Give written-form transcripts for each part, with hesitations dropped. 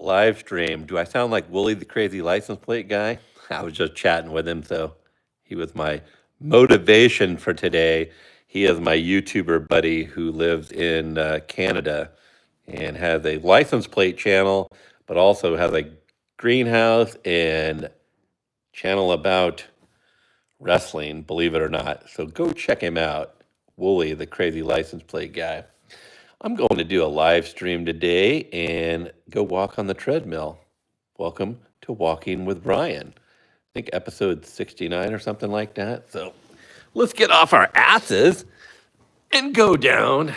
live stream. Do I sound like Wooly the crazy license plate guy? I was just chatting with him, so he was my motivation for today. He is my YouTuber buddy who lives in Canada and has a license plate channel, but also has a greenhouse and channel about wrestling, believe it or not. So go check him out, Wooly the crazy license plate guy. I'm going to do a live stream today and go walk on the treadmill. Welcome to Walking with Ryan. I think episode 69 or something like that. So let's get off our asses and go down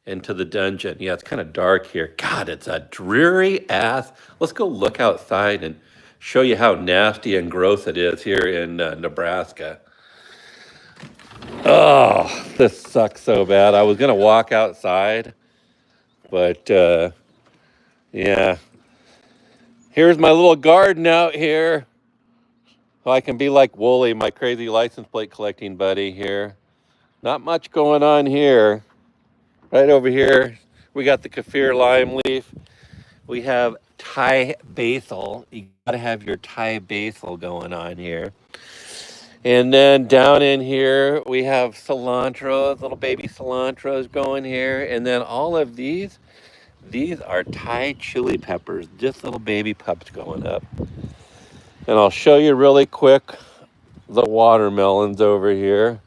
into the dungeon. Yeah, it's kind of dark here. God, it's a dreary ass. Let's go look outside and show you how nasty and gross it is here in Nebraska. Oh, this sucks so bad. I was going to walk outside, but yeah. Here's my little garden out here. So I can be like Wooly, my crazy license plate collecting buddy here. Not much going on here. Right over here, we got the kaffir lime leaf. We have Thai basil. You gotta have your Thai basil going on here. And then down in here, we have cilantro, little baby cilantros going here. And then all of these are Thai chili peppers, just little baby pups going up. And I'll show you really quick the watermelons over here.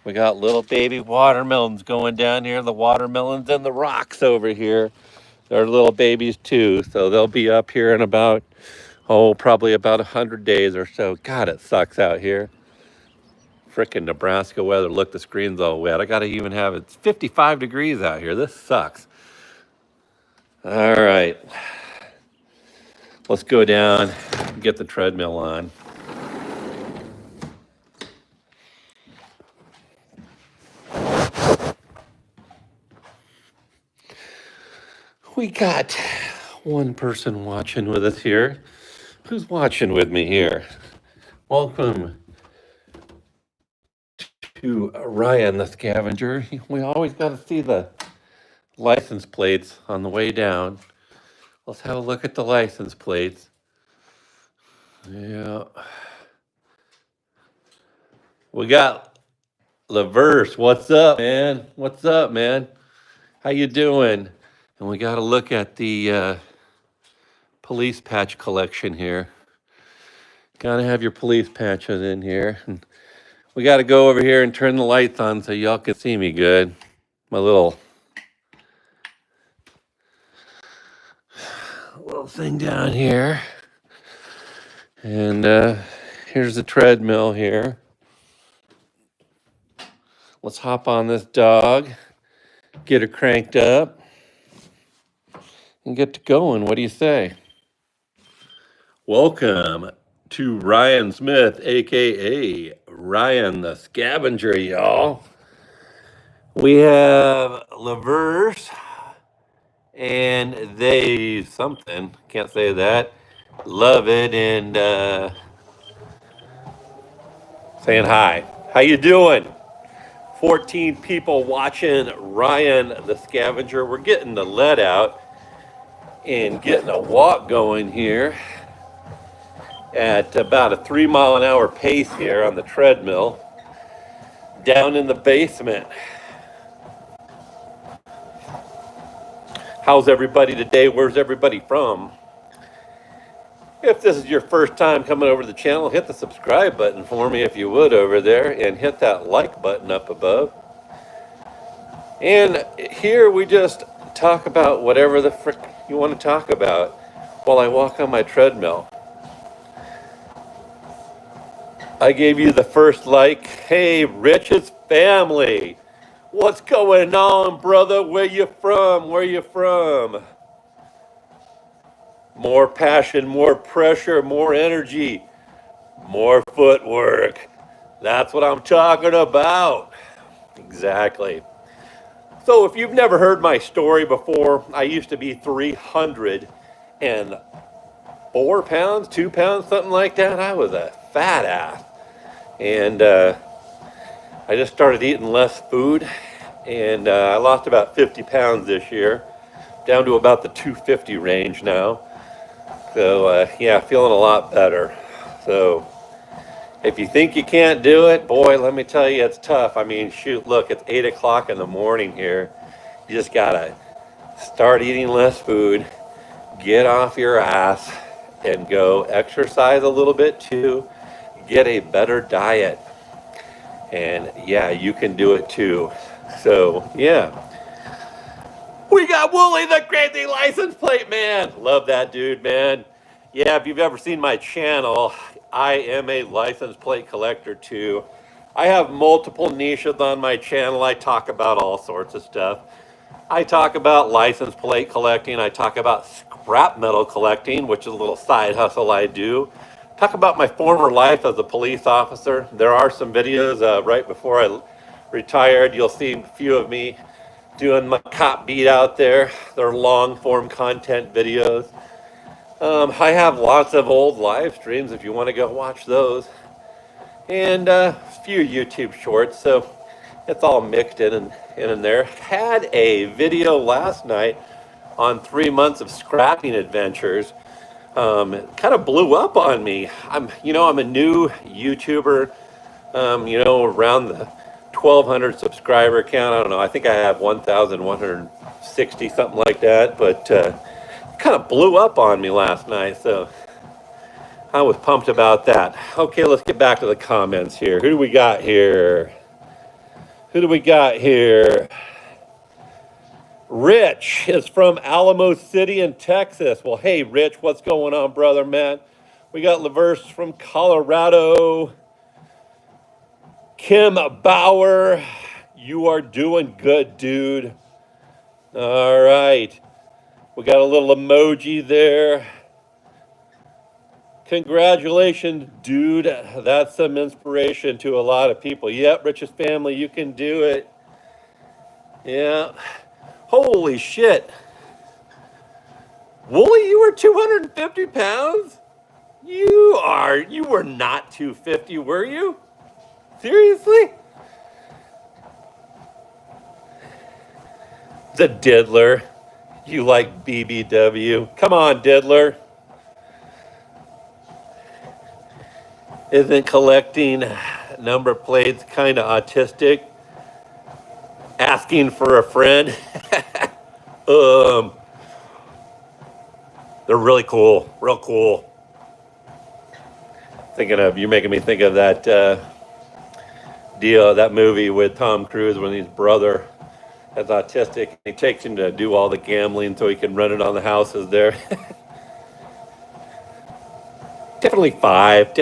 We got little baby watermelons going down here, the watermelons and the rocks over here. They're little babies too, so they'll be up here in about, probably about 100 days or so. God, it sucks out here. Frickin' Nebraska weather. Look, the screen's all wet. I gotta even have it's 55 degrees out here. This sucks. All right. Let's go down and get the treadmill on. We got one person watching with us here. Who's watching with me here? Welcome to Ryan the Scavenger. We always got to see the license plates on the way down. Let's have a look at the license plates. Yeah. We got LaVerse. What's up, man? What's up, man? How you doing? And we got to look at the police patch collection here. Got to have your police patches in here. And we got to go over here and turn the lights on so y'all can see me good. My little thing down here. And here's the treadmill here. Let's hop on this dog, get her cranked up, and get to going. What do you say? Welcome to Ryan Smith, aka Ryan the Scavenger, y'all. We have LaVerse and they something, can't say that. Love it and saying hi. How you doing? 14 people watching Ryan the Scavenger. We're getting the lead out and getting a walk going here at about a 3-mile-an-hour pace here on the treadmill down in the basement. How's everybody today? Where's everybody from? If this is your first time coming over to the channel, hit the subscribe button for me if you would over there, and hit that like button up above. And here we just talk about whatever the frick you want to talk about while I walk on my treadmill. I gave you the first like. Hey, Rich's family. What's going on, brother? Where you from? Where you from? More passion, more pressure, more energy, more footwork. That's what I'm talking about. Exactly. So if you've never heard my story before, I used to be 304 pounds, 2 pounds, something like that. I was a fat ass. And I just started eating less food. And I lost about 50 pounds this year. down to about the 250 range now. So yeah, feeling a lot better. So if you think you can't do it, boy, let me tell you, it's tough. I mean, shoot, look, it's 8 o'clock in the morning here. You just gotta start eating less food, get off your ass, and go exercise a little bit too. Get a better diet. And yeah, you can do it too. So yeah, we got Wooly, the crazy license plate man. Love that dude, man. Yeah, if you've ever seen my channel, I am a license plate collector too. I have multiple niches on my channel. I talk about all sorts of stuff. I talk about license plate collecting. I talk about scrap metal collecting, which is a little side hustle I do. Talk about my former life as a police officer. There are some videos right before I retired. You'll see a few of me doing my cop beat out there. They're long form content videos. I have lots of old live streams if you want to go watch those. And a few YouTube shorts. So it's all mixed in there. Had a video last night on 3 months of scrapping adventures. It kind of blew up on me. I'm a new YouTuber. Around the 1,200 subscriber count. I don't know. I think I have 1,160, something like that. But kind of blew up on me last night. So I was pumped about that. Okay, let's get back to the comments here. Who do we got here? Rich is from Alamo City in Texas. Well, hey, Rich, what's going on, brother, man? We got Laverse from Colorado. Kim Bauer, you are doing good, dude. All right. We got a little emoji there. Congratulations, dude. That's some inspiration to a lot of people. Yep, Rich's family, you can do it. Yeah. Holy shit. Wooly, you were 250 pounds? You were not 250, were you? Seriously? The diddler. You like BBW. Come on, diddler. Isn't collecting number plates kind of autistic? Asking for a friend? They're really cool. Real cool. You're making me think of that that movie with Tom Cruise when his brother is autistic. He takes him to do all the gambling so he can run it on the houses there. Definitely five.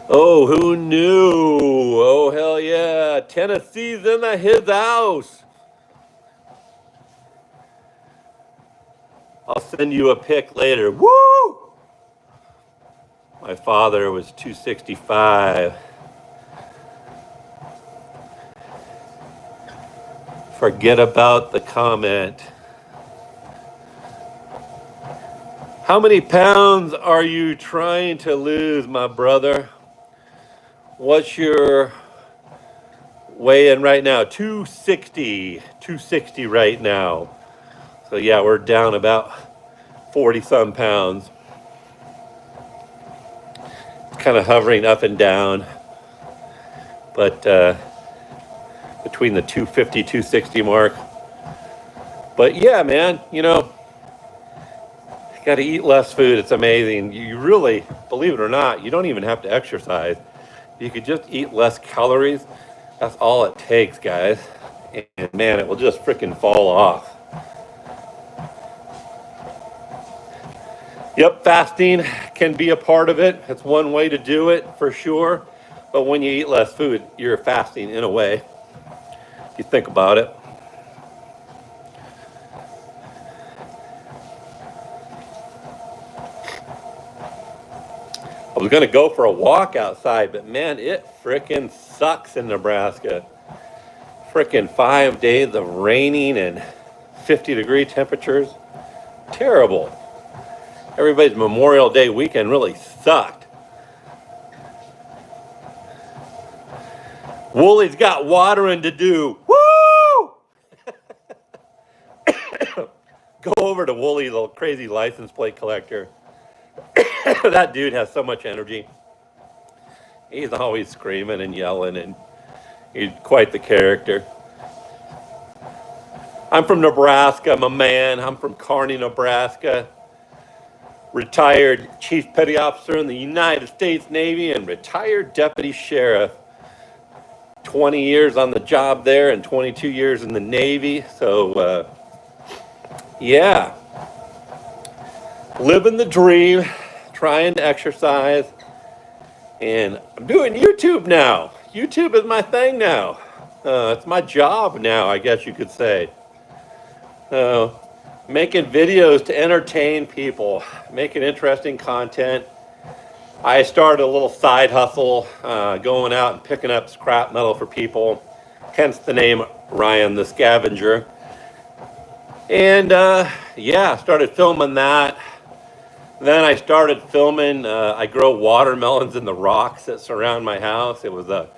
Oh, who knew? Oh, hell yeah. Tennessee's in his house. I'll send you a pic later. Woo! My father was 265. Forget about the comment. How many pounds are you trying to lose, my brother? What's your weigh-in right now? 260 right now. So yeah, we're down about 40 some pounds. It's kind of hovering up and down, but between the 250, 260 mark. But yeah, man, you got to eat less food. It's amazing. You really, believe it or not, you don't even have to exercise. You could just eat less calories. That's all it takes, guys. And man, it will just freaking fall off. Yep, fasting can be a part of it. It's one way to do it for sure. But when you eat less food, you're fasting in a way. If you think about it. I was going to go for a walk outside, but man, it frickin' sucks in Nebraska. Frickin' 5 days of raining and 50-degree temperatures. Terrible. Everybody's Memorial Day weekend really sucked. Woolie's got watering to do. Woo! Go over to Woolie, the crazy license plate collector. That dude has so much energy. He's always screaming and yelling, and he's quite the character. I'm from Nebraska. I'm a man. I'm from Kearney, Nebraska. Retired Chief Petty Officer in the United States Navy and retired Deputy Sheriff. 20 years on the job there and 22 years in the Navy. So, yeah, living the dream, trying to exercise. And I'm doing YouTube now. YouTube is my thing now. It's my job now, I guess you could say. Making videos to entertain people, making interesting content. I started a little side hustle, going out and picking up scrap metal for people, hence the name Ryan The Scavenger. And yeah, started filming that. Then I started filming, I grow watermelons in the rocks that surround my house. It was a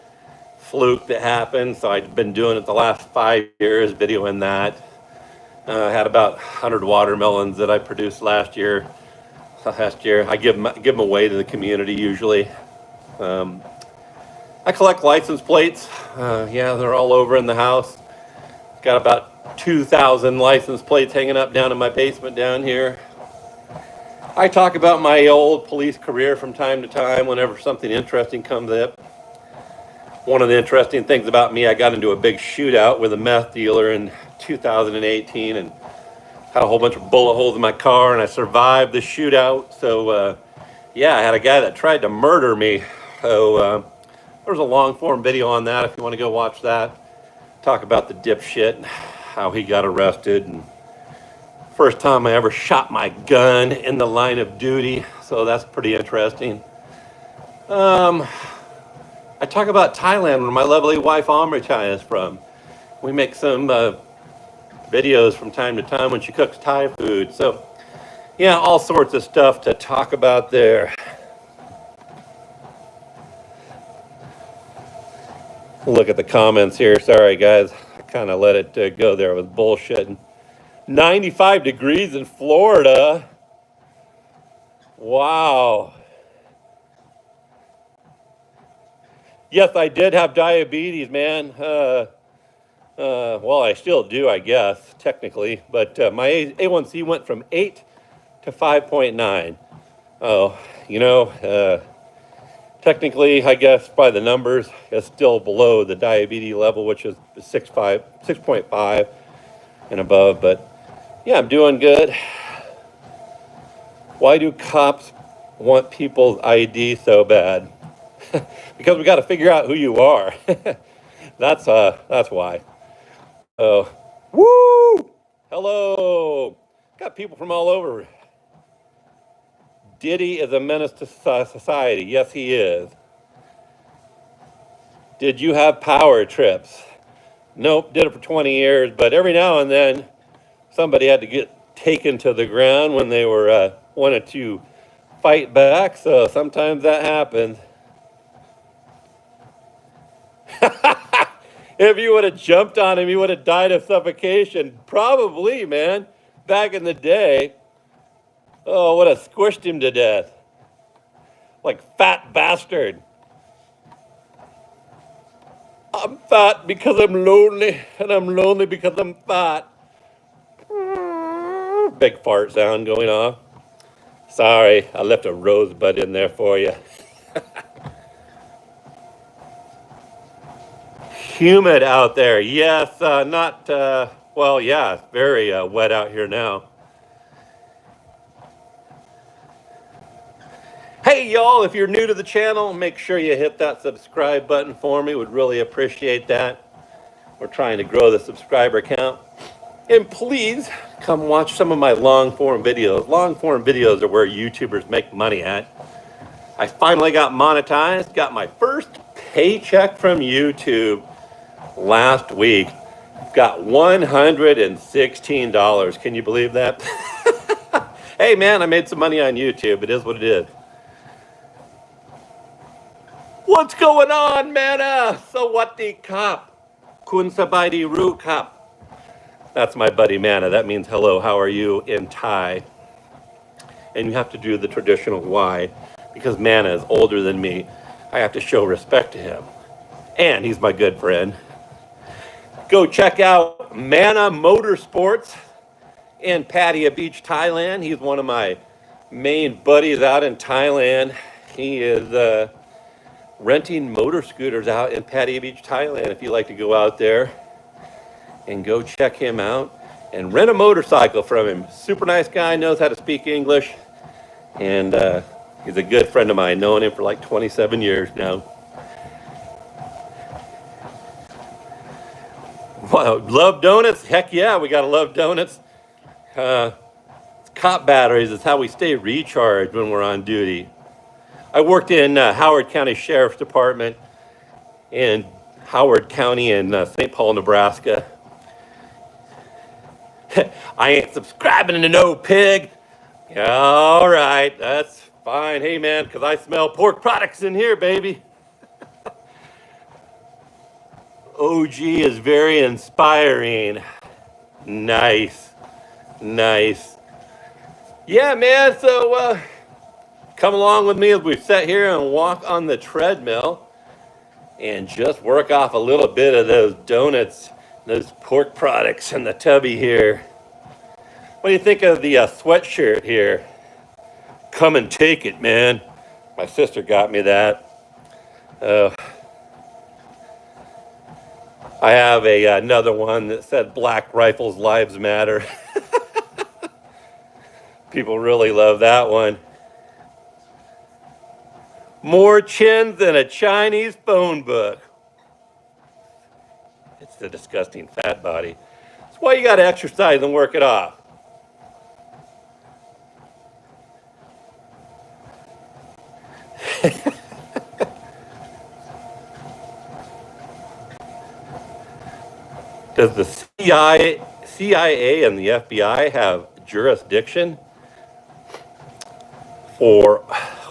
fluke that happened, so I've been doing it the last 5 years, videoing that. I had about 100 watermelons that I produced last year. I give them away to the community usually. I collect license plates. Yeah, they're all over in the house. Got about 2,000 license plates hanging up down in my basement down here. I talk about my old police career from time to time whenever something interesting comes up. One of the interesting things about me, I got into a big shootout with a meth dealer in 2018 and had a whole bunch of bullet holes in my car, and I survived the shootout. So, yeah, I had a guy that tried to murder me. So, there's a long form video on that if you want to go watch that. Talk about the dipshit and how he got arrested. And first time I ever shot my gun in the line of duty. So that's pretty interesting. I talk about Thailand, where my lovely wife Amrita is from. We make some videos from time to time when she cooks Thai food. So, yeah, all sorts of stuff to talk about there. Look at the comments here. Sorry, guys. I kind of let it go there with bullshit. 95 degrees in Florida. Wow. Yes, I did have diabetes, man. Well, I still do, I guess, technically. But my A1C went from 8 to 5.9. Oh, you know, technically, I guess by the numbers, it's still below the diabetes level, which is 6.5 and above. But yeah, I'm doing good. Why do cops want people's ID so bad? Because we got to figure out who you are. That's why. Oh, woo! Hello. Got people from all over. Diddy is a menace to society. Yes, he is. Did you have power trips? Nope, did it for 20 years, but every now and then somebody had to get taken to the ground when they were wanted to fight back, so sometimes that happens. If you would have jumped on him, he would have died of suffocation. Probably, man. Back in the day. Oh, would have squished him to death. Like fat bastard. I'm fat because I'm lonely, and I'm lonely because I'm fat. Big fart sound going off. Sorry, I left a rosebud in there for you. Humid out there. Yes, not, well, yeah, it's very wet out here now. Hey, y'all, if you're new to the channel, make sure you hit that subscribe button for me. Would really appreciate that. We're trying to grow the subscriber count. And please come watch some of my long form videos. Long form videos are where YouTubers make money at. I finally got monetized, got my first paycheck from YouTube last week. Got $116. Can you believe that? Hey man, I made some money on YouTube. It is what it is. What's going on, Mana? Sawati Kap. Kun Sabaidi Ru Kap. That's my buddy Mana. That means hello, how are you in Thai? And you have to do the traditional Y because Mana is older than me. I have to show respect to him. And he's my good friend. Go check out Mana Motorsports in Pattaya Beach, Thailand. He's one of my main buddies out in Thailand. He is renting motor scooters out in Pattaya Beach, Thailand. If you like to go out there and go check him out and rent a motorcycle from him. Super nice guy, knows how to speak English, and he's a good friend of mine, known him for like 27 years now. Wow, love donuts? Heck yeah, we gotta love donuts. Cop batteries is how we stay recharged when we're on duty. I worked in Howard County Sheriff's Department in Howard County in St. Paul, Nebraska. I ain't subscribing to no pig. All right, that's fine. Hey, man, because I smell pork products in here, baby. OG is very inspiring. Nice. Nice. Yeah, man, so come along with me as we sit here and walk on the treadmill and just work off a little bit of those donuts, those pork products in the tubby here. What do you think of the sweatshirt here? Come and take it, man. My sister got me that. I have another one that said Black Rifles Lives Matter. People really love that one. More chins than a Chinese phone book. It's the disgusting fat body. That's why you got to exercise and work it off. Does the CIA and the FBI have jurisdiction for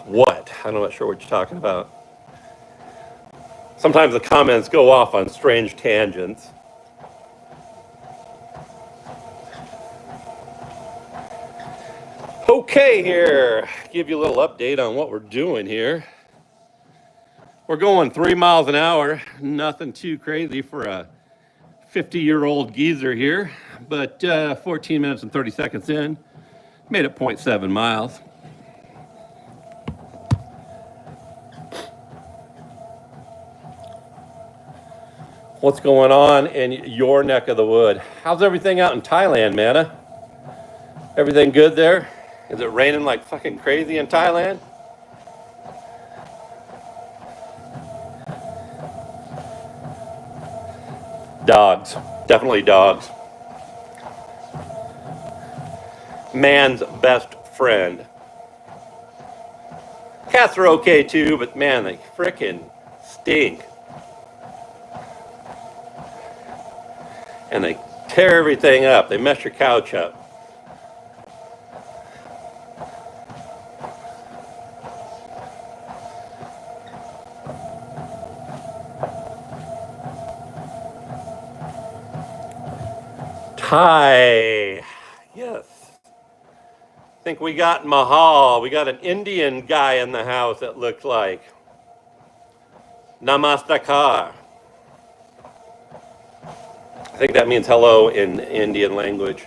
what? I'm not sure what you're talking about. Sometimes the comments go off on strange tangents. Okay, here, give you a little update on what we're doing here. We're going 3 miles an hour, nothing too crazy for a 50-year-old geezer here, but 14 minutes and 30 seconds in, made it 0.7 miles. What's going on in your neck of the wood? How's everything out in Thailand, Mana? Everything good there? Is it raining like fucking crazy in Thailand? Dogs. Definitely dogs. Man's best friend. Cats are okay too, but man, they frickin' stink. And they tear everything up. They mess your couch up. Thai. Yes. I think we got Mahal. We got an Indian guy in the house, it looks like. Namastakar. I think that means hello in Indian language.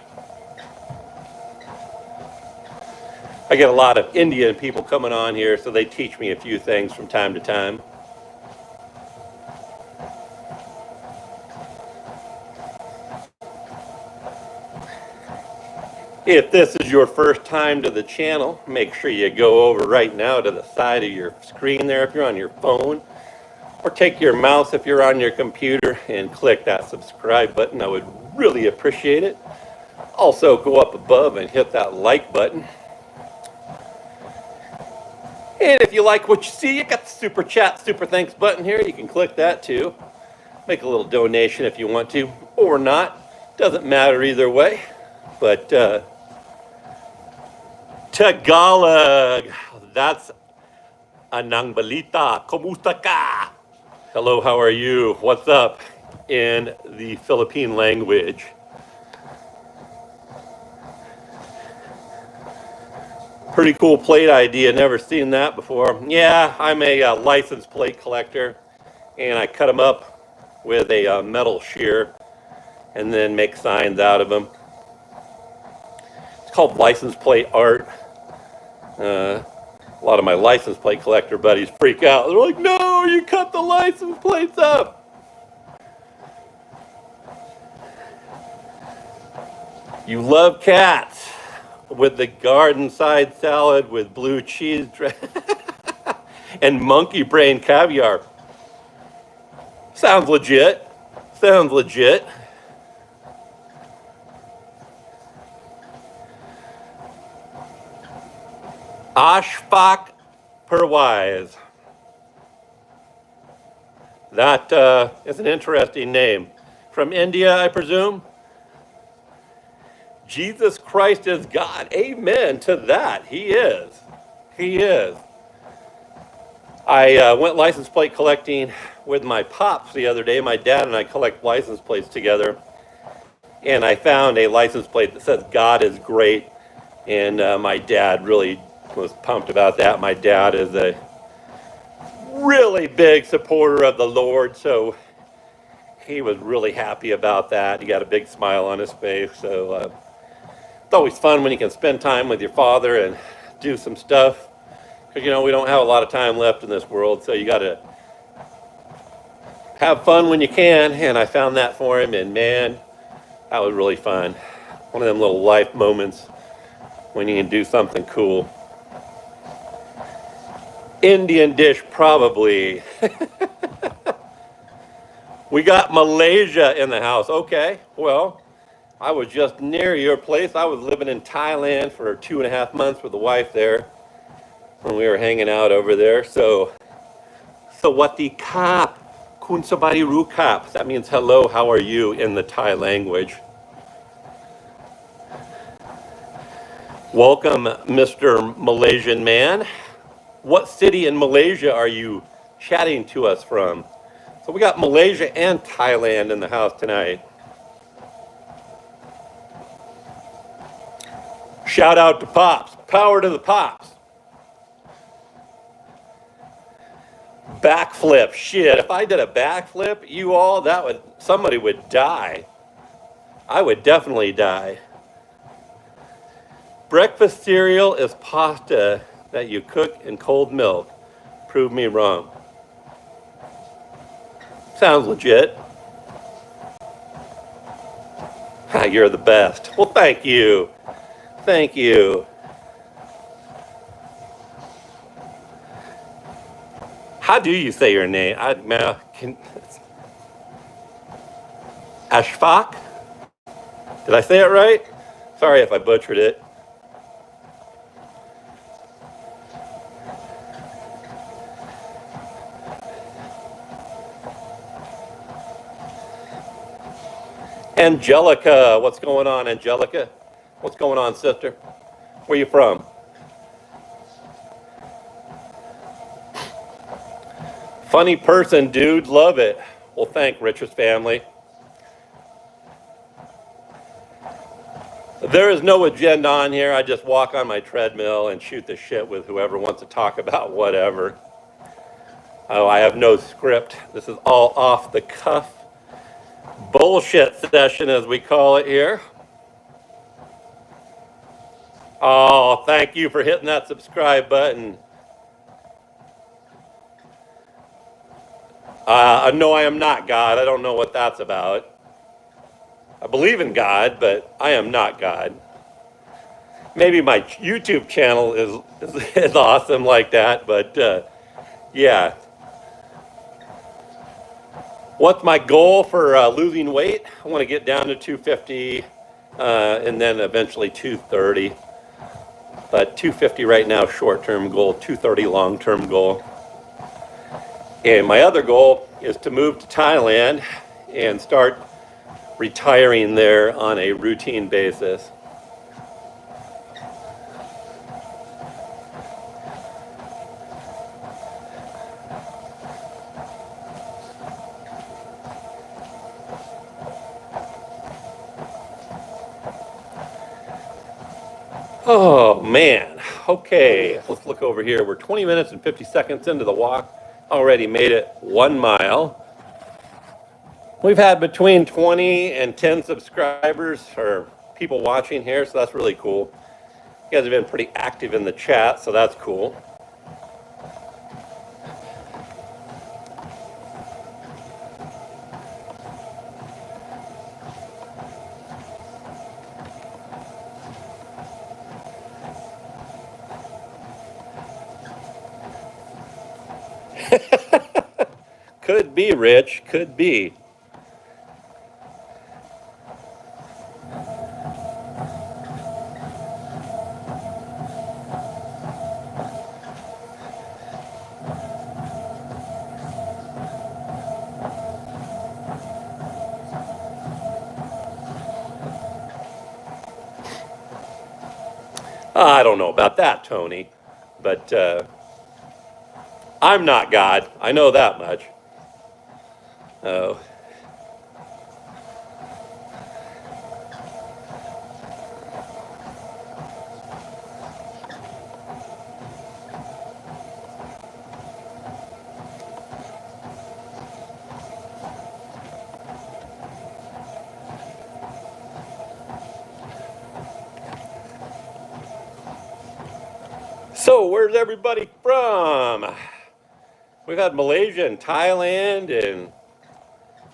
I get a lot of Indian people coming on here, so they teach me a few things from time to time. If this is your first time to the channel, make sure you go over right now to the side of your screen there if you're on your phone, or take your mouse if you're on your computer and click that subscribe button. I would really appreciate it. Also, go up above and hit that like button. And if you like what you see, you got the super chat, super thanks button here. You can click that too. Make a little donation if you want to, or not. Doesn't matter either way. But Tagalog, that's Anang balita, kumusta ka? Hello, how are you? What's up in the Philippine language? Pretty cool plate idea. Never seen that before. Yeah, I'm a license plate collector, and I cut them up with a metal shear and then make signs out of them. It's called license plate art. A lot of my license plate collector buddies freak out. They're like, no, you cut the license plates up. You love cats with the garden side salad with blue cheese and monkey brain caviar. Sounds legit. Sounds legit. Ashfaq Perwise. That is an interesting name. From India, I presume? Jesus Christ is God. Amen to that. He is. He is. I went license plate collecting with my pops the other day. My dad and I collect license plates together. And I found a license plate that says God is great. And my dad really was pumped about that. My dad is a really big supporter of the Lord. So he was really happy about that. He got a big smile on his face. So it's always fun when you can spend time with your father and do some stuff. Because, you know, we don't have a lot of time left in this world. So you got to have fun when you can. And I found that for him. And man, that was really fun. One of them little life moments when you can do something cool. Indian dish, probably. We got Malaysia in the house. Okay, well, I was just near your place. I was living in Thailand for 2.5 months with the wife there when we were hanging out over there. So what the kap, kun sabadi ru kap. That means hello, how are you in the Thai language. Welcome, Mr. Malaysian man. What city in Malaysia are you chatting to us from? So we got Malaysia and Thailand in the house tonight. Shout out to Pops. Power to the Pops. Backflip. Shit, if I did a backflip, you all, somebody would die. I would definitely die. Breakfast cereal is pasta that you cook in cold milk. Prove me wrong. Sounds legit. You're the best. Well, thank you. Thank you. How do you say your name? Ashfaq? Did I say it right? Sorry if I butchered it. Angelica, what's going on, Angelica? What's going on, sister? Where you from? Funny person, dude. Love it. Well, thank Richard's family. There is no agenda on here. I just walk on my treadmill and shoot the shit with whoever wants to talk about whatever. Oh, I have no script. This is all off the cuff. Bullshit session, as we call it here. Oh, thank you for hitting that subscribe button. No, I am not God. I don't know what that's about. I believe in God, but I am not God. Maybe my YouTube channel is awesome like that, but yeah. What's my goal for losing weight? I want to get down to 250 and then eventually 230. But 250 right now, short-term goal, 230 long-term goal. And my other goal is to move to Thailand and start retiring there on a routine basis. Oh man. Okay, let's look over here. We're 20 minutes and 50 seconds into the walk. Already made it 1 mile. We've had between 20 and 10 subscribers or people watching here, so that's really cool. You guys have been pretty active in the chat, so that's cool. Could be, Rich, could be. I don't know about that, Tony, but I'm not God. I know that much. Oh. So, where's everybody from? We've had Malaysia and Thailand, and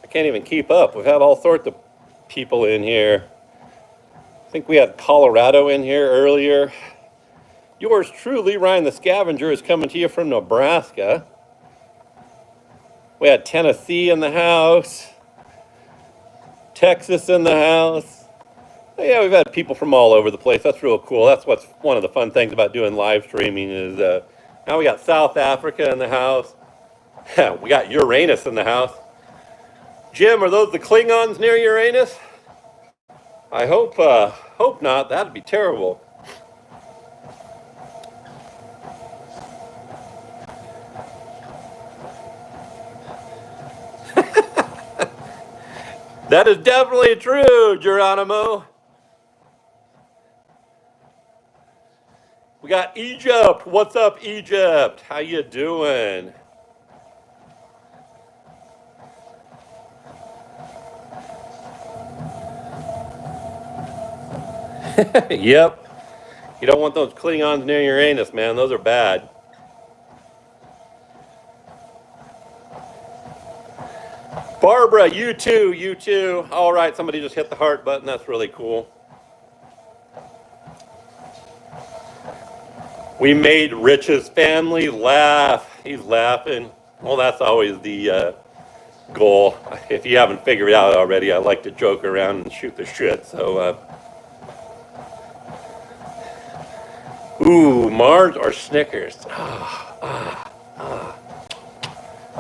I can't even keep up. We've had all sorts of people in here. I think we had Colorado in here earlier. Yours truly, Ryan the Scavenger, is coming to you from Nebraska. We had Tennessee in the house, Texas in the house. Yeah, we've had people from all over the place. That's real cool. That's what's one of the fun things about doing live streaming is now we got South Africa in the house. We got Uranus in the house. Jim, are those the Klingons near Uranus? I hope not. That'd be terrible. That is definitely true, Geronimo. We got Egypt. What's up, Egypt? How you doing? Yep. You don't want those Klingons near Uranus, man. Those are bad. Barbara, you too, you too. All right, somebody just hit the heart button. That's really cool. We made Rich's family laugh. He's laughing. Well, that's always the goal. If you haven't figured it out already, I like to joke around and shoot the shit. So, ooh, Mars or Snickers?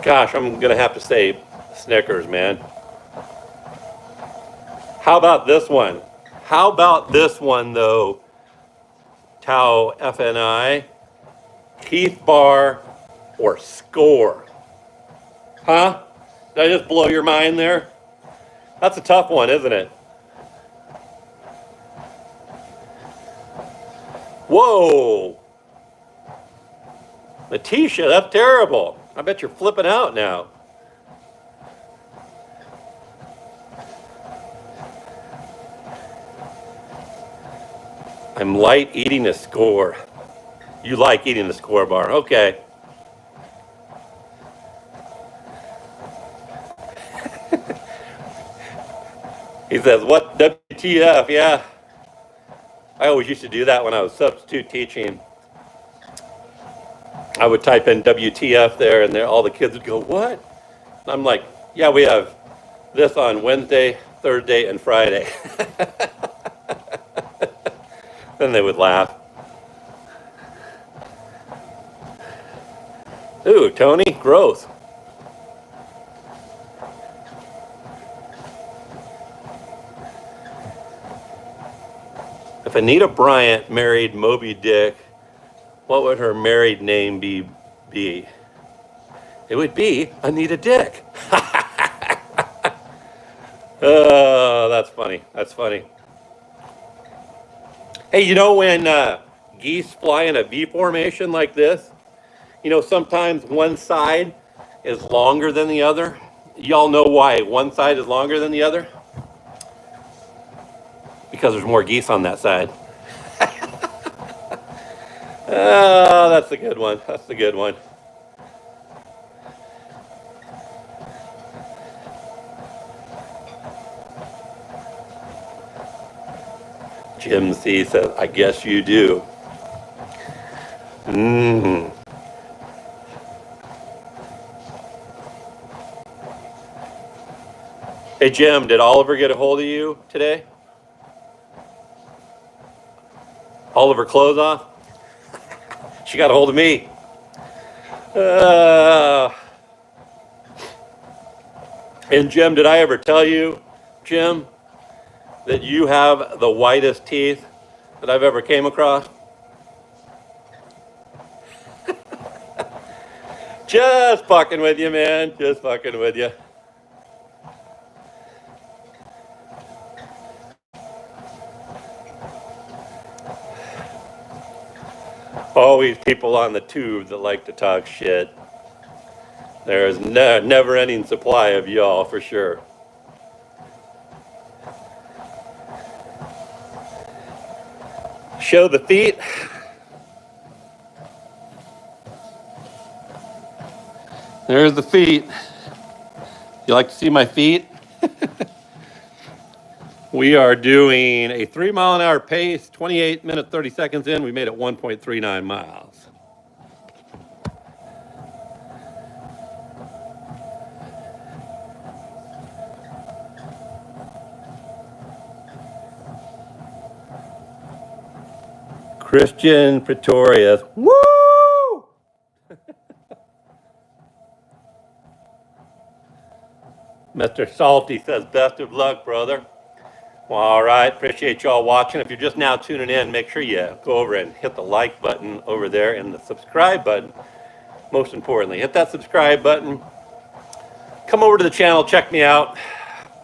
Gosh, I'm gonna have to say Snickers, man. How about this one? How about this one though? Tau FNI, Heath Bar, or Score? Huh? Did I just blow your mind there? That's a tough one, isn't it? Whoa! Letitia, that's terrible. I bet you're flipping out now. I'm light eating a Score. You like eating the Score bar. Okay. He says, what WTF? Yeah. I always used to do that when I was substitute teaching. I would type in WTF there, and all the kids would go, what? And I'm like, yeah, we have this on Wednesday, Thursday, and Friday. Then they would laugh. Ooh, Tony, growth. If Anita Bryant married Moby Dick, what would her married name be? It would be Anita Dick. Oh, that's funny. That's funny. Hey, you know when geese fly in a V formation like this, you know, sometimes one side is longer than the other. Y'all know why one side is longer than the other? Because there's more geese on that side. Oh, that's a good one. That's a good one. Jim C says, I guess you do. Mmm. Hey, Jim, did Oliver get a hold of you today? Oliver clothes off? She got a hold of me. Uh, and Jim, did I ever tell you, Jim, that you have the whitest teeth that I've ever came across? Just fucking with you, man. Just fucking with you. Always people on the tube that like to talk shit. There's never-ending supply of y'all for sure. Show the feet. There's the feet. You like to see my feet? We are doing a 3 mile an hour pace, 28 minutes, 30 seconds in. We made it 1.39 miles. Christian Pretorius. Woo! Mr. Salty says, best of luck, brother. Well, all right. Appreciate y'all watching. If you're just now tuning in, make sure you go over and hit the like button over there and the subscribe button. Most importantly, hit that subscribe button. Come over to the channel, check me out.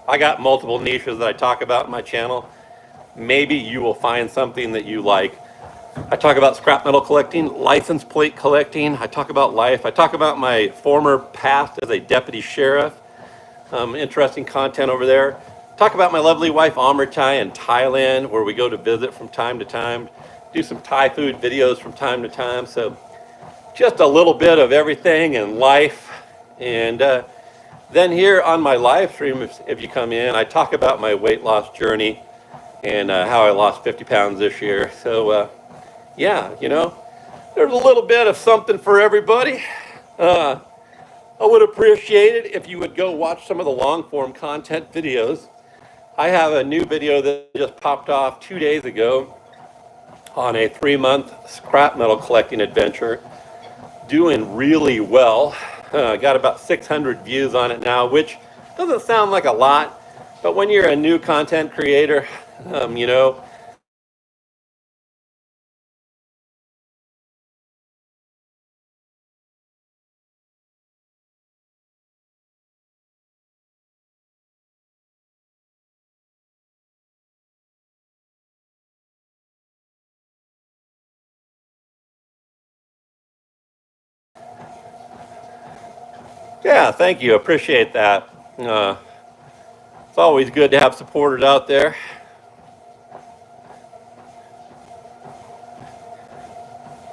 I got multiple niches that I talk about in my channel. Maybe you will find something that you like. I talk about scrap metal collecting, license plate collecting. I talk about life. I talk about my former past as a deputy sheriff. Interesting content over there. Talk about my lovely wife Amritai in Thailand, where we go to visit from time to time. Do some Thai food videos from time to time. So just a little bit of everything in life. And then here on my live stream, if you come in, I talk about my weight loss journey and how I lost 50 pounds this year. So yeah, you know, there's a little bit of something for everybody. I would appreciate it if you would go watch some of the long form content videos. I have a new video that just popped off 2 days ago on a 3-month scrap metal collecting adventure. Doing really well. Got about 600 views on it now, which doesn't sound like a lot, but when you're a new content creator, you know, yeah, thank you. Appreciate that. It's always good to have supporters out there.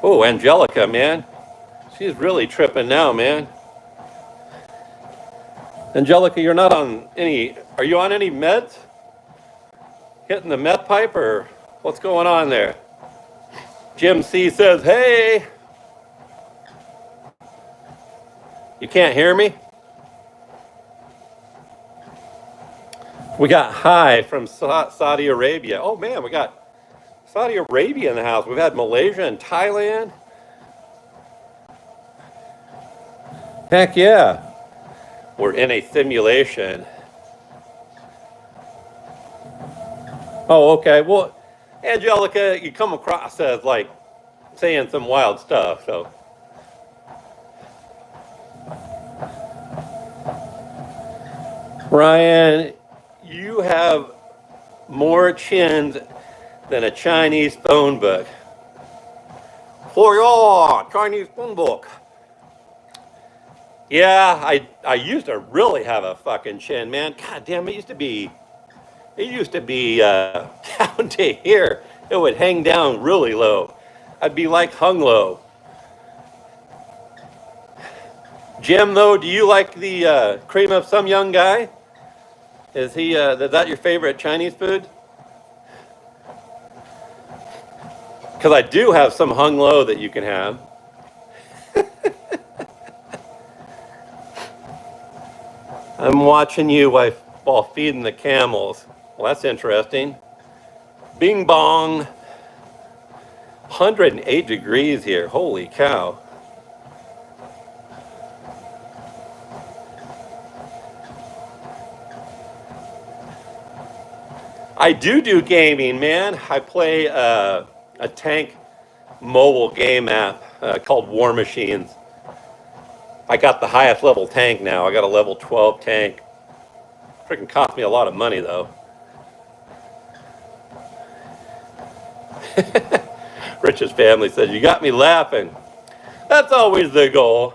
Oh, Angelica, man. She's really tripping now, man. Angelica, you're not on any, are you on any meds? Hitting the meth pipe or what's going on there? Jim C says, hey, you can't hear me? We got Hi from Saudi Arabia. Oh man, we got Saudi Arabia in the house. We've had Malaysia and Thailand. Heck yeah. We're in a simulation. Oh, okay. Well, Angelica, you come across as like saying some wild stuff, so. Ryan, you have more chins than a Chinese phone book. For your Chinese phone book. Yeah, I used to really have a fucking chin, man. God damn, it used to be down to here. It would hang down really low. I'd be like hung low. Jim, though, do you like the cream of some young guy? Is that your favorite Chinese food? Because I do have some hung low that you can have. I'm watching you while feeding the camels. Well, that's interesting. Bing bong. 108 degrees here. Holy cow. I do gaming, man. I play a tank mobile game app called War Machines. I got the highest level tank now. I got a level 12 tank. Freaking cost me a lot of money, though. Rich's family says, you got me laughing. That's always the goal.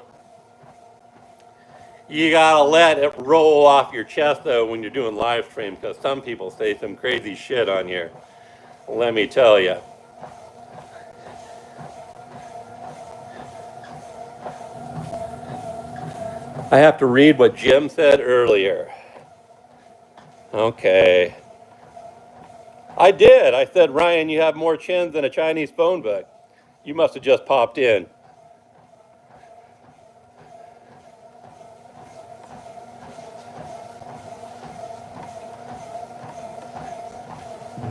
You gotta let it roll off your chest, though, when you're doing live stream, because some people say some crazy shit on here. Let me tell you. I have to read what Jim said earlier. Okay. I did. I said, Ryan, you have more chins than a Chinese phone book. You must have just popped in.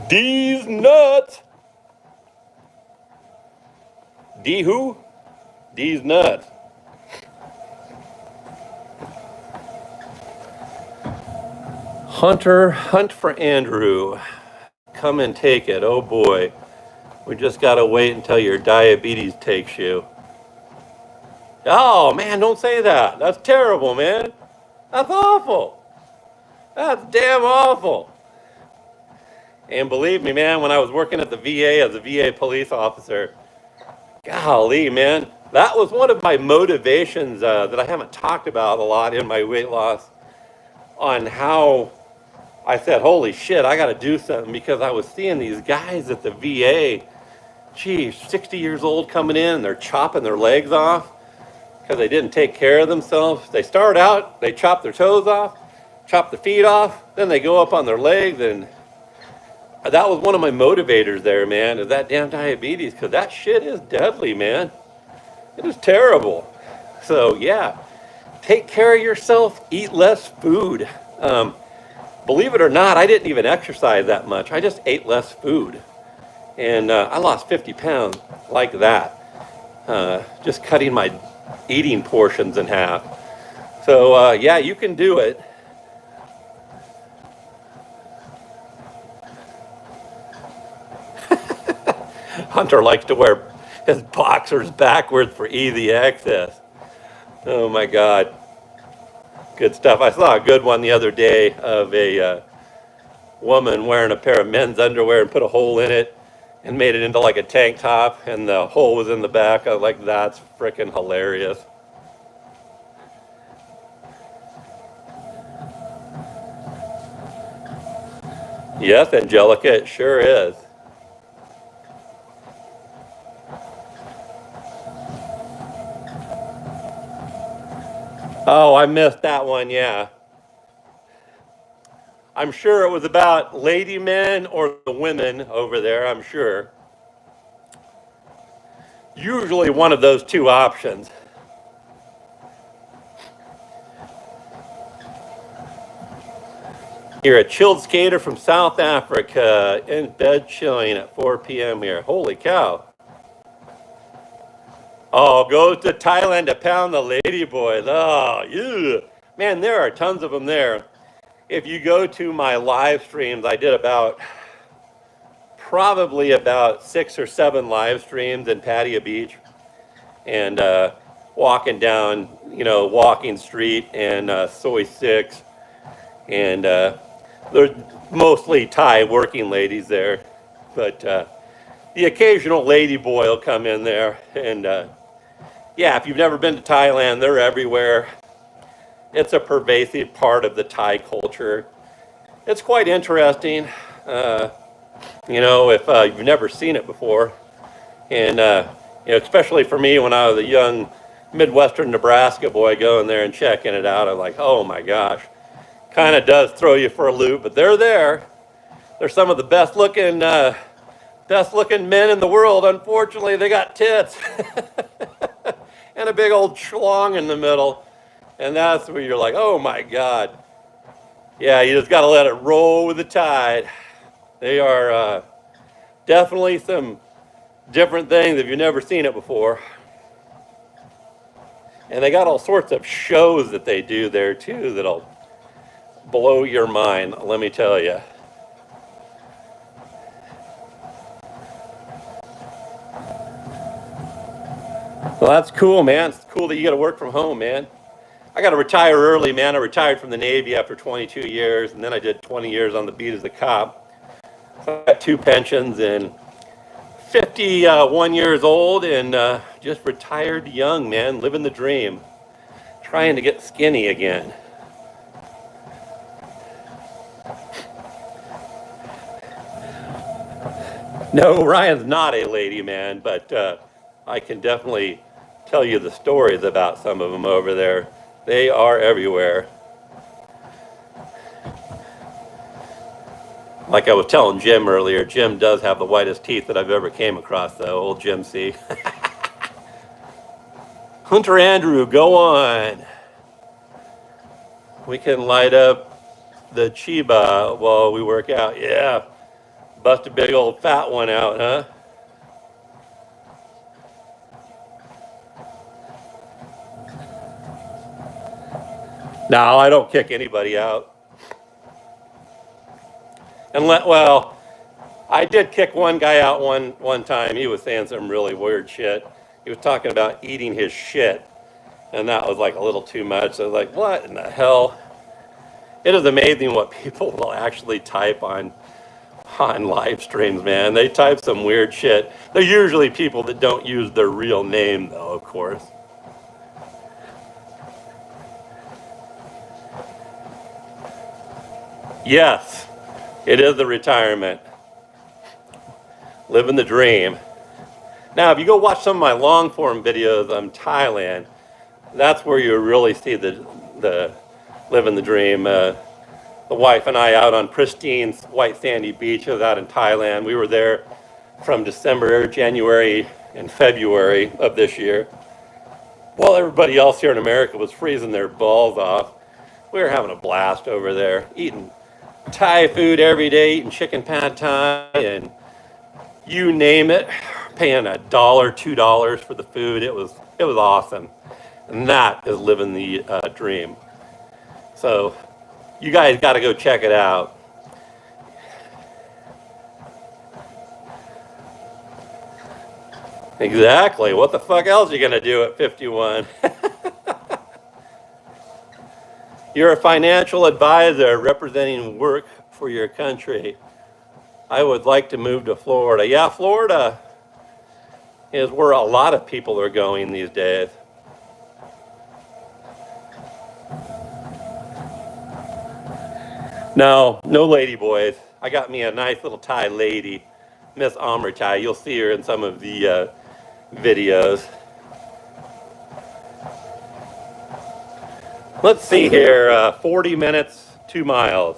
These nuts. D who? These nuts. Hunter, hunt for Andrew. Come and take it. Oh boy. We just gotta wait until your diabetes takes you. Oh man, don't say that. That's terrible, man. That's awful. That's damn awful. And believe me, man, when I was working at the VA as a VA police officer, golly, man, that was one of my motivations that I haven't talked about a lot in my weight loss, on how I said, holy shit, I got to do something, because I was seeing these guys at the VA, 60 years old, coming in, and they're chopping their legs off because they didn't take care of themselves. They start out, they chop their toes off, chop their feet off, then they go up on their legs, and that was one of my motivators there, man, is that damn diabetes, because that shit is deadly, man. It is terrible. So, yeah, take care of yourself, eat less food. Believe it or not, I didn't even exercise that much. I just ate less food. And I lost 50 pounds like that. Just cutting my eating portions in half. So, yeah, you can do it. Hunter likes to wear his boxers backwards for easy access. Oh, my God. Good stuff. I saw a good one the other day of a woman wearing a pair of men's underwear and put a hole in it and made it into like a tank top, and the hole was in the back. I was like, that's freaking hilarious. Yes, Angelica, it sure is. Oh, I missed that one, yeah. I'm sure it was about lady men or the women over there, I'm sure. Usually one of those two options. You're a chilled skater from South Africa, in bed chilling at 4 p.m. here. Holy cow. Oh, goes to Thailand to pound the lady boys. Oh, yeah. Man, there are tons of them there. If you go to my live streams, I did probably about 6 or 7 live streams in Pattaya Beach, and walking down, Walking Street and Soi 6, and there's mostly Thai working ladies there. But the occasional lady boy will come in there. And yeah, if you've never been to Thailand, they're everywhere. It's a pervasive part of the Thai culture. It's quite interesting, if you've never seen it before. And, especially for me when I was a young Midwestern Nebraska boy going there and checking it out, I'm like, oh my gosh. Kind of does throw you for a loop, but they're there. They're some of the best looking men in the world. Unfortunately, they got tits and a big old schlong in the middle. And that's where you're like, oh my God. Yeah, you just got to let it roll with the tide. They are definitely some different things if you've never seen it before. And they got all sorts of shows that they do there too that'll blow your mind, let me tell you. Well, that's cool, man. It's cool that you got to work from home, man. I got to retire early, man. I retired from the Navy after 22 years, and then I did 20 years on the beat as a cop. So I got 2 pensions and 51 years old and just retired young, man, living the dream, trying to get skinny again. No, Ryan's not a lady man, but I can definitely tell you the stories about some of them over there. They are everywhere. Like I was telling Jim earlier, Jim does have the whitest teeth that I've ever came across, though, old Jim C. Hunter Andrew, go on. We can light up the Chiba while we work out. Yeah, bust a big old fat one out, huh? No, I don't kick anybody out. Well, I did kick one guy out one time. He was saying some really weird shit. He was talking about eating his shit, and that was like a little too much. So I was like, what in the hell? It is amazing what people will actually type on live streams, man. They type some weird shit. They're usually people that don't use their real name, though, of course. Yes, it is the retirement. Living the dream. Now, if you go watch some of my long form videos on Thailand, that's where you really see the living the dream. The wife and I out on pristine white sandy beaches out in Thailand. We were there from December, January, and February of this year. While everybody else here in America was freezing their balls off, we were having a blast over there, eating Thai food every day, eating chicken pad Thai, and you name it, paying $1, $2 for the food. It was awesome, and that is living the dream. So you guys got to go check it out. Exactly. What the fuck else are you gonna do at 51? You're a financial advisor representing work for your country. I would like to move to Florida. Yeah, Florida is where a lot of people are going these days. No lady boys. I got me a nice little Thai lady, Miss Amritai. You'll see her in some of the videos. Let's see here, 40 minutes, 2 miles.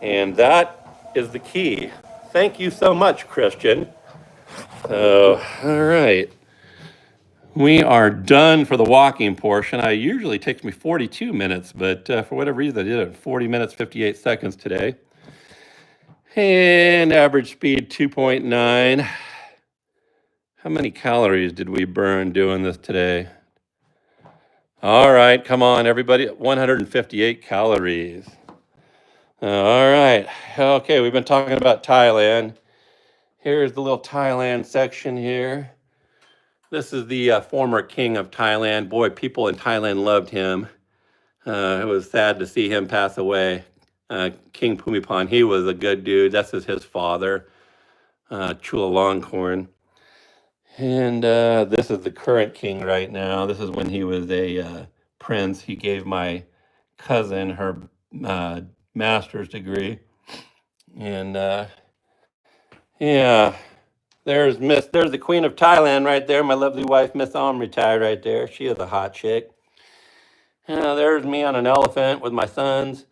And that is the key. Thank you so much, Christian. So, all right. We are done for the walking portion. It usually takes me 42 minutes, but for whatever reason, I did it in 40 minutes, 58 seconds today. And average speed 2.9. How many calories did we burn doing this today? All right, come on, everybody. 158 calories. All right. Okay, we've been talking about Thailand. Here's the little Thailand section here. This is the former king of Thailand. Boy, people in Thailand loved him. It was sad to see him pass away. King Bhumibol, he was a good dude. This is his father. Chulalongkorn. And this is the current king right now. This is when he was a prince. He gave my cousin her master's degree. And yeah, there's the Queen of Thailand right there. My lovely wife, Miss Amritai, right there. She is a hot chick. There's me on an elephant with my sons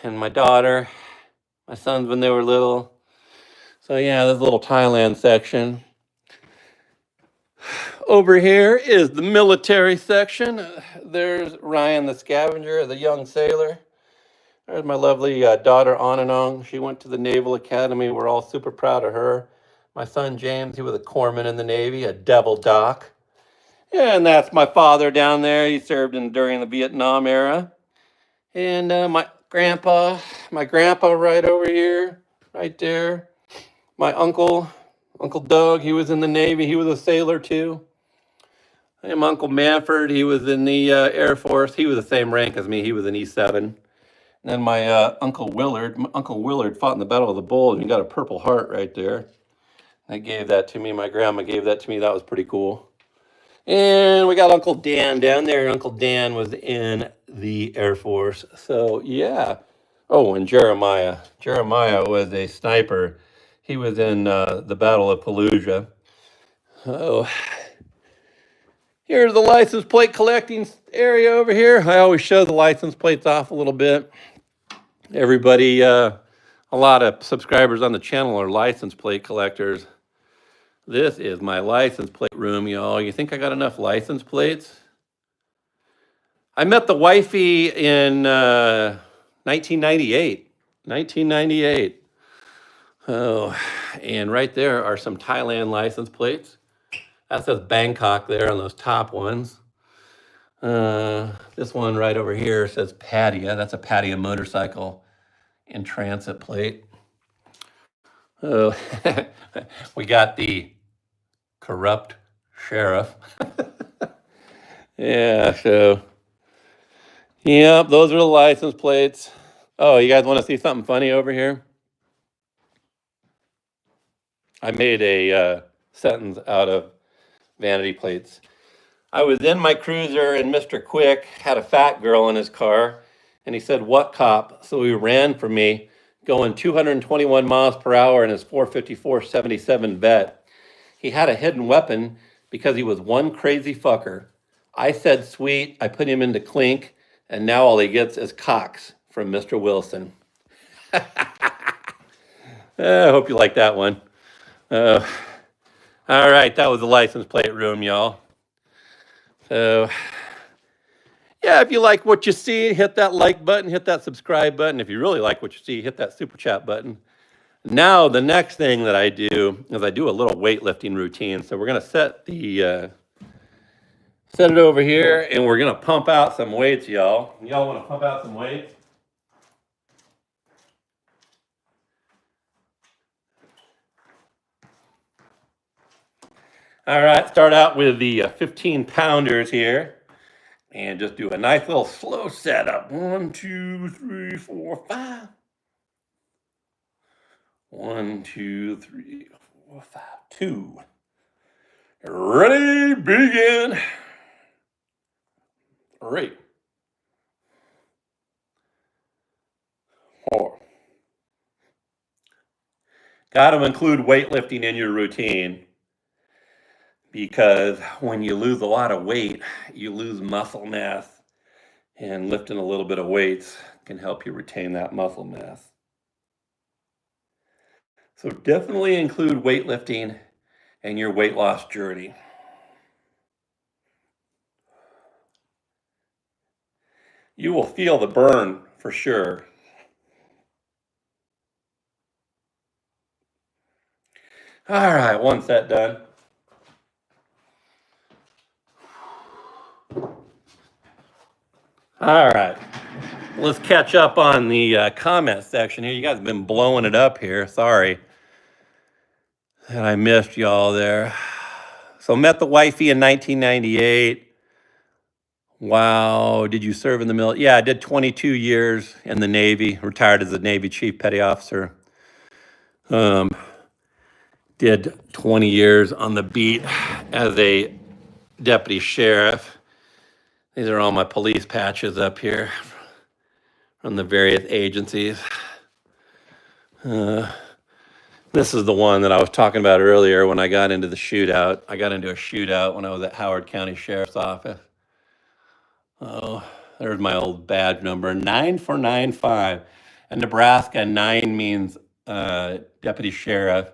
and my daughter. My sons when they were little. So yeah, there's a little Thailand section. Over here is the military section. There's Ryan the Scavenger, the young sailor. There's my lovely daughter, Ananong. She went to the Naval Academy. We're all super proud of her. My son, James, he was a corpsman in the Navy, a devil doc. And that's my father down there. He served during the Vietnam era. And my grandpa right over here, right there. My uncle, Uncle Doug, he was in the Navy. He was a sailor too. And my Uncle Manford, he was in the Air Force. He was the same rank as me. He was an E7. And then my Uncle Willard fought in the Battle of the Bulge, and he got a Purple Heart right there. They gave that to me. My grandma gave that to me. That was pretty cool. And we got Uncle Dan down there. Uncle Dan was in the Air Force. So, yeah. Oh, and Jeremiah. Jeremiah was a sniper. He was in the Battle of Fallujah. Oh, here's the license plate collecting area over here. I always show the license plates off a little bit. Everybody, a lot of subscribers on the channel are license plate collectors. This is my license plate room, y'all. You think I got enough license plates? I met the wifey in 1998. 1998. Oh, and right there are some Thailand license plates. That says Bangkok there on those top ones. This one right over here says Pattaya. That's a Pattaya motorcycle in transit plate. Oh, we got the corrupt sheriff. Yeah, so, yeah, those are the license plates. Oh, you guys want to see something funny over here? I made a sentence out of vanity plates. I was in my cruiser and Mr. Quick had a fat girl in his car and he said, "What cop?" So he ran for me going 221 miles per hour in his 454-77 vet. He had a hidden weapon because he was one crazy fucker. I said, "Sweet." I put him into clink and now all he gets is cocks from Mr. Wilson. I hope you like that one. All right, that was the license plate room, y'all. So, yeah, if you like what you see, hit that like button, hit that subscribe button. If you really like what you see, hit that super chat button. Now, the next thing that I do is I do a little weightlifting routine. So we're going to set it over here, and we're going to pump out some weights, y'all. Y'all want to pump out some weights? All right, start out with the 15 pounders here. And just do a nice little slow setup. 1, 2, 3, 4, 5. 1, 2, 3, 4, 5, 2. Ready, begin. 3, 4. Got to include weightlifting in your routine because when you lose a lot of weight, you lose muscle mass, and lifting a little bit of weights can help you retain that muscle mass. So definitely include weightlifting in your weight loss journey. You will feel the burn for sure. All right, one set done. All right, let's catch up on the comment section here. You guys have been blowing it up here. Sorry that I missed y'all there. So met the wifey in 1998. Wow, did you serve in the military? Yeah, I did 22 years in the Navy, retired as a Navy Chief Petty Officer. Did 20 years on the beat as a deputy sheriff. These are all my police patches up here from the various agencies. This is the one that I was talking about earlier when I got into the shootout. I got into a shootout when I was at Howard County Sheriff's Office. Oh, there's my old badge number, 9495. In Nebraska, 9 means deputy sheriff.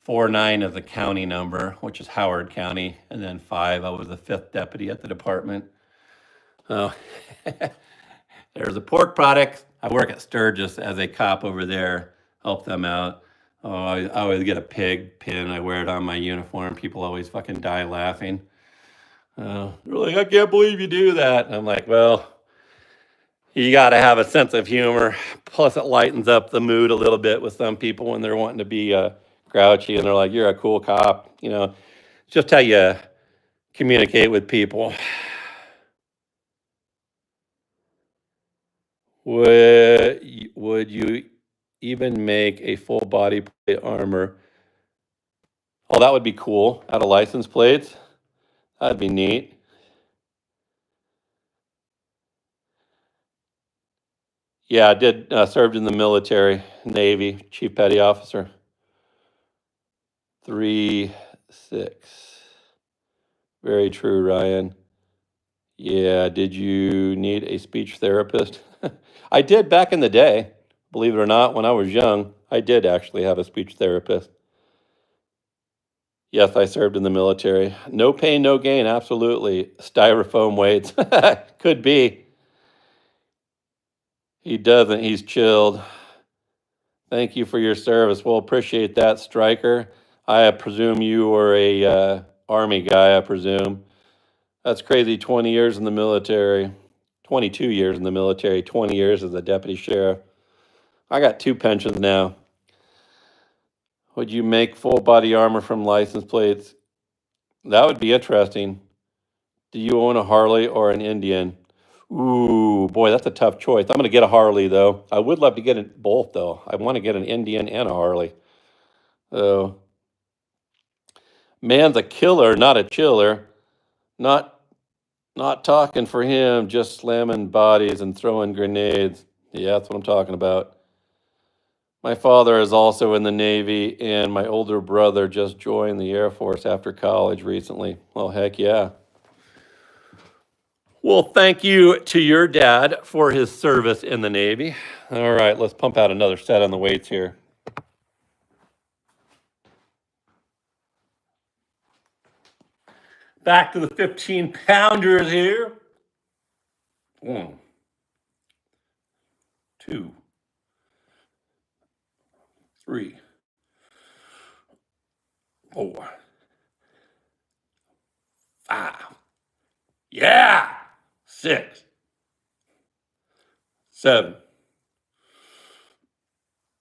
49 is the county number, which is Howard County. And then 5, I was the 5th deputy at the department. Oh, there's the pork products. I work at Sturgis as a cop over there, help them out. Oh, I always get a pig pin. I wear it on my uniform. People always fucking die laughing. They're like, I can't believe you do that. And I'm like, well, you got to have a sense of humor. Plus, it lightens up the mood a little bit with some people when they're wanting to be grouchy and they're like, you're a cool cop. You know, just how you communicate with people. Would you even make a full body plate armor? Oh, that would be cool. Out of license plates. That'd be neat. Yeah, I did served in the military, Navy, Chief Petty Officer. 3-6. Very true, Ryan. Yeah, did you need a speech therapist? I did back in the day. Believe it or not, when I was young, I did actually have a speech therapist. Yes, I served in the military. No pain, no gain, absolutely. Styrofoam weights. Could be. He doesn't, he's chilled. Thank you for your service. We'll appreciate that, Stryker. I presume you were a Army guy, I presume. That's crazy, 20 years in the military. 22 years in the military, 20 years as a deputy sheriff. I got 2 pensions now. Would you make full body armor from license plates? That would be interesting. Do you own a Harley or an Indian? Ooh, boy, that's a tough choice. I'm going to get a Harley, though. I would love to get it both, though. I want to get an Indian and a Harley. So, man's a killer, not a chiller. Not talking for him, just slamming bodies and throwing grenades. Yeah, that's what I'm talking about. My father is also in the Navy, and my older brother just joined the Air Force after college recently. Well, heck yeah. Well, thank you to your dad for his service in the Navy. All right, let's pump out another set on the weights here. Back to the 15-pounders here. 1, 2, 3, 4, 5. Yeah! 6, 7,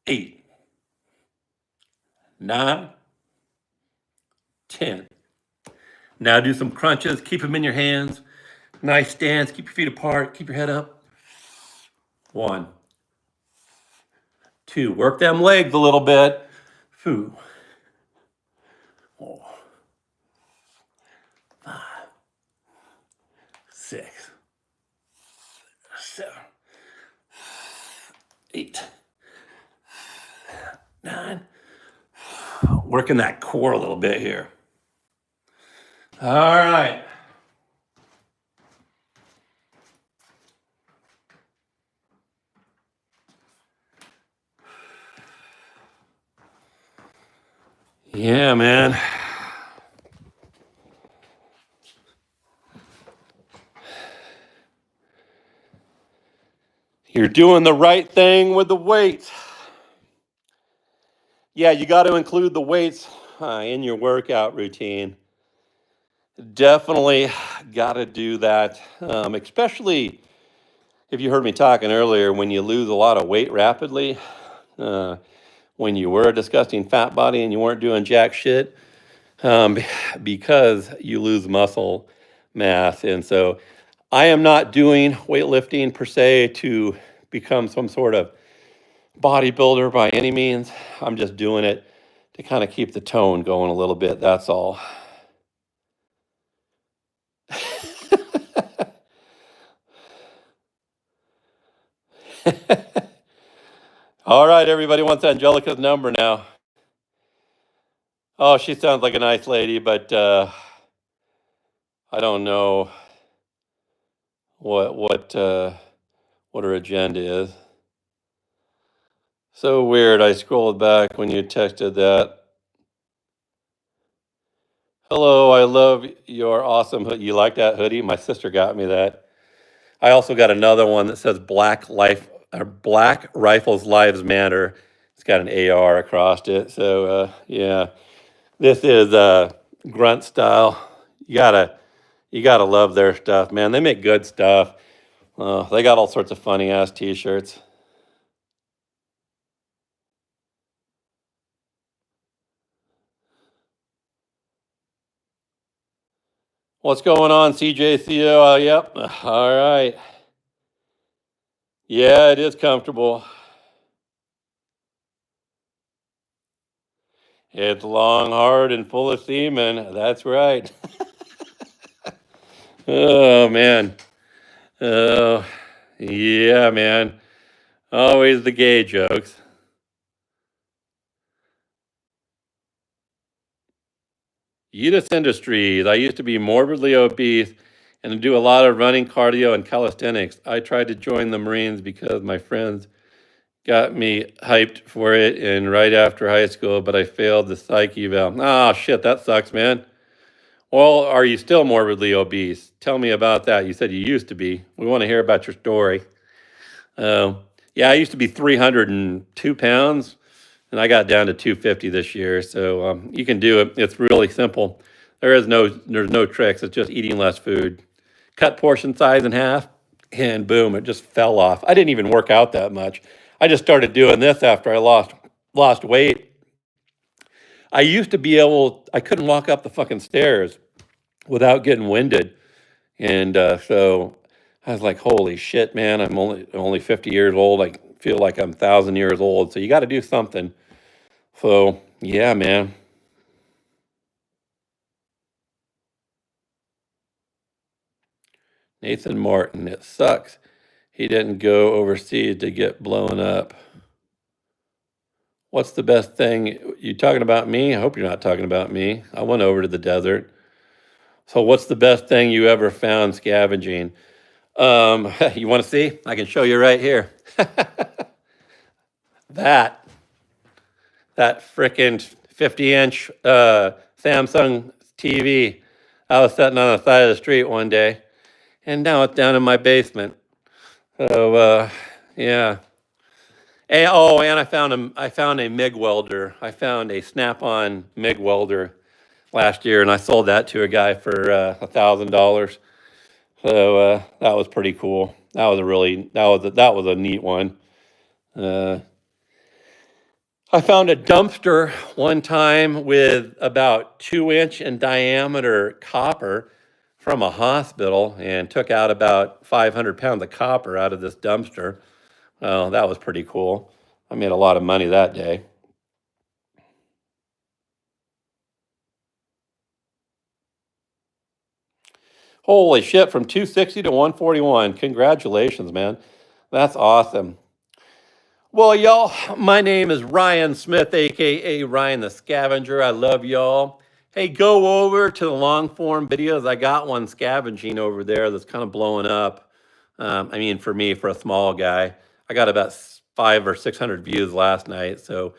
8, 9, 10. Now do some crunches. Keep them in your hands. Nice stance. Keep your feet apart. Keep your head up. 1, 2. Work them legs a little bit. 2, 4, 5, 6, 7, 8, 9. Working that core a little bit here. All right. Yeah, man. You're doing the right thing with the weights. Yeah, you got to include the weights in your workout routine. Definitely got to do that, especially if you heard me talking earlier, when you lose a lot of weight rapidly, when you were a disgusting fat body and you weren't doing jack shit, because you lose muscle mass. And so I am not doing weightlifting per se to become some sort of bodybuilder by any means. I'm just doing it to kind of keep the tone going a little bit. That's all. All right, everybody wants Angelica's number now. Oh, she sounds like a nice lady, but I don't know what her agenda is. So weird. I scrolled back when you texted that. Hello, I love your awesome hoodie. You like that hoodie? My sister got me that. I also got another one that says Black Rifles Lives Matter. It's got an AR across it. So yeah, this is grunt style. You gotta love their stuff, man. They make good stuff. They got all sorts of funny ass t-shirts. What's going on, CJCO? Yep. All right. Yeah, it is comfortable. It's long, hard, and full of semen. That's right. Oh, man. Oh, yeah, man. Always the gay jokes. Yeetus Industries. I used to be morbidly obese and do a lot of running, cardio, and calisthenics. I tried to join the Marines because my friends got me hyped for it and right after high school, but I failed the psych eval. Oh, shit, that sucks, man. Well, are you still morbidly obese? Tell me about that. You said you used to be. We want to hear about your story. Yeah, I used to be 302 pounds, and I got down to 250 this year. So you can do it. It's really simple. There's no tricks. It's just eating less food. Cut portion size in half, and boom, it just fell off. I didn't even work out that much. I just started doing this after I lost weight. I used to be able. I couldn't walk up the fucking stairs without getting winded, and so I was like, "Holy shit, man! I'm only 50 years old. I feel like I'm 1,000 years old. So you got to do something." So yeah, man. Nathan Martin. It sucks. He didn't go overseas to get blown up. What's the best thing? You talking about me? I hope you're not talking about me. I went over to the desert. So what's the best thing you ever found scavenging? You want to see? I can show you right here. that frickin' 50-inch Samsung TV. I was sitting on the side of the street one day, and now it's down in my basement. So yeah. And, and I found a MIG welder. I found a snap-on MIG welder last year, and I sold that to a guy for $1,000. So that was pretty cool. That was a neat one. I found a dumpster one time with about 2-inch in diameter copper from a hospital and took out about 500 pounds of copper out of this dumpster. Well, that was pretty cool. I made a lot of money that day. Holy shit, from 260 to 141. Congratulations, man. That's awesome. Well, y'all, my name is Ryan Smith, aka Ryan the Scavenger. I love y'all. Hey, go over to the long form videos. I got one scavenging over there that's kind of blowing up. I mean, for me, for a small guy, I got about 500 or 600 views last night. So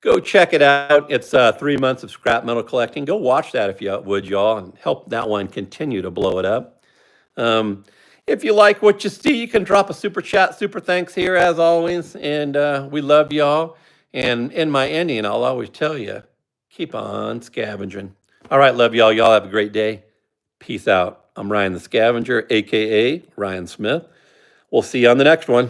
go check it out. It's 3 months of scrap metal collecting. Go watch that if you would, y'all, and help that one continue to blow it up. If you like what you see, you can drop a super chat, super thanks here as always. And we love y'all. And in my ending, I'll always tell you, keep on scavenging. All right, love y'all. Y'all have a great day. Peace out. I'm Ryan the Scavenger, aka Ryan Smith. We'll see you on the next one.